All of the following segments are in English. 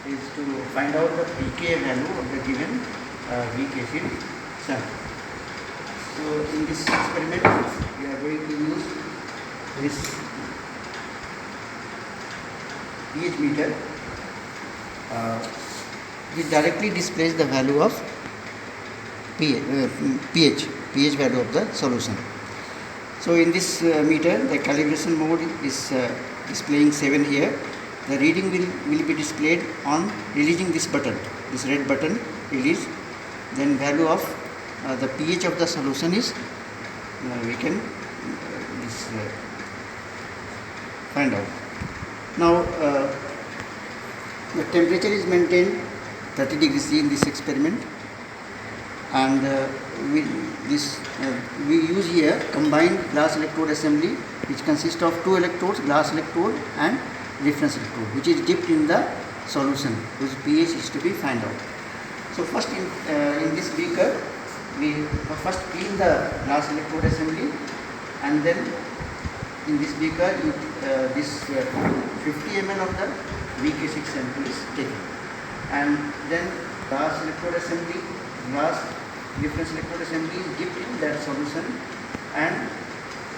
is to find out the pK value of the given weak acid sample. So in this experiment we are going to use this pH meter. Which directly displays the value of pH value of the solution. So in this meter, the calibration mode is displaying 7 here. The reading will be displayed on releasing this button, this red button, release. Then value of the pH of the solution is we can find out. Now the temperature is maintained 30 degrees C in this experiment, and we use here combined glass electrode assembly, which consists of 2 electrodes, glass electrode and reference electrode, which is dipped in the solution whose pH is to be found out. So first in this beaker we first clean the glass electrode assembly, and then in this beaker this 50 ml of the weak acid sample is taken, and then glass electrode assembly, glass reference electrode assembly is dipped in that solution, and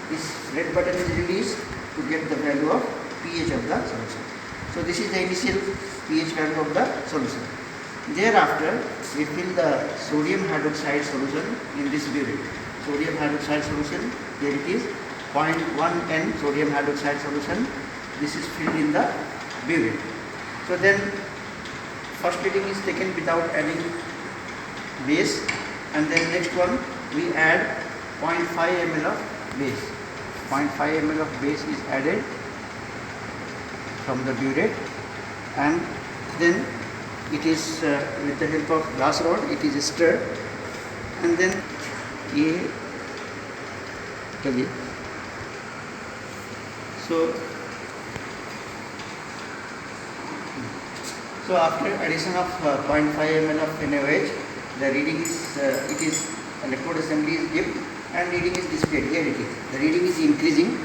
this red button is released to get the value of pH of the solution. So this is the initial pH value of the solution. Thereafter we fill the sodium hydroxide solution in this burette. Sodium hydroxide solution, here it is 0.1N sodium hydroxide solution. This is filled in the burette. So then first reading is taken without adding base, and then next one we add 0.5 ml of base. 0.5 ml of base is added from the burette, and then it is with the help of glass rod it is stirred, and then so after addition of 0.5 ml of NaOH, the reading is electrode assembly is dipped and reading is displayed. Here it is. The reading is increasing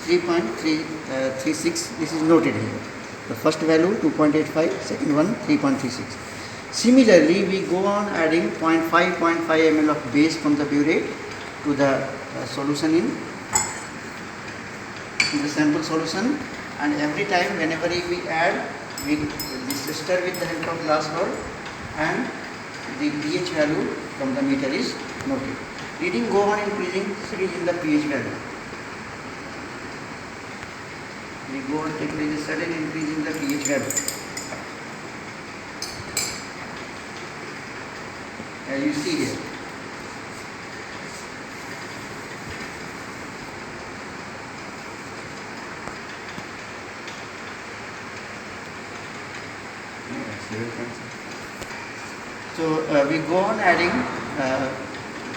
3.36. This is noted here. The first value 2.85, second one 3.36. Similarly, we go on adding 0.5 ml of base from the burette to the solution in the sample solution, and every time whenever we add, we stir with the help of glass rod, and the pH value from the meter is noted. Reading go on increasing in the pH value. We go on taking a sudden increase in the pH value. As you see here. So we go on adding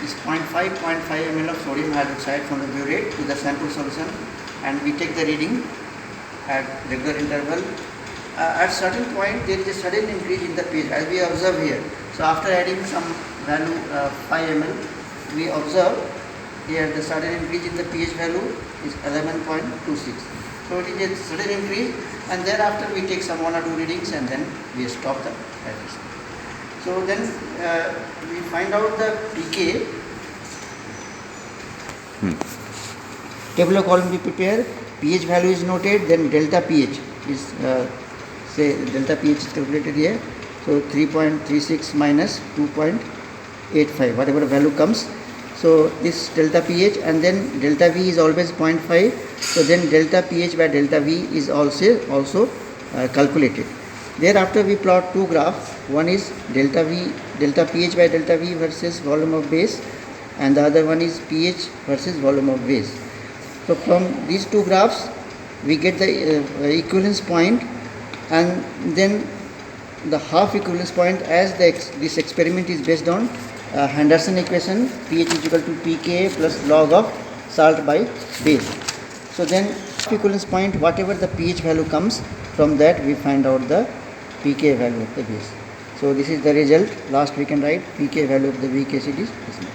this 0.5 ml of sodium hydroxide from the burette to the sample solution, and we take the reading at regular interval. At certain point there is a sudden increase in the pH, as we observe here. So after adding some value 5 ml, we observe here the sudden increase in the pH value is 11.26. So it is a sudden increase, and thereafter we take some 1 or 2 readings, and then we stop the addition. So then we find out the pK. Table of column we prepare, pH value is noted, then delta pH is say delta pH is calculated here. So 3.36 minus 2.85, whatever value comes. So this delta pH, and then delta V is always 0.5. So then delta pH by delta V is also calculated. Thereafter we plot 2 graphs. One is delta pH by delta V versus volume of base, and the other one is pH versus volume of base. So from these 2 graphs we get the equivalence point, and then the half equivalence point, as this experiment is based on Henderson equation, pH is equal to pKa plus log of salt by base. So then equivalence point, whatever the pH value comes, from that we find out the pK value of the base. So this is the result. Last we can write pK value of the weak acid is this much.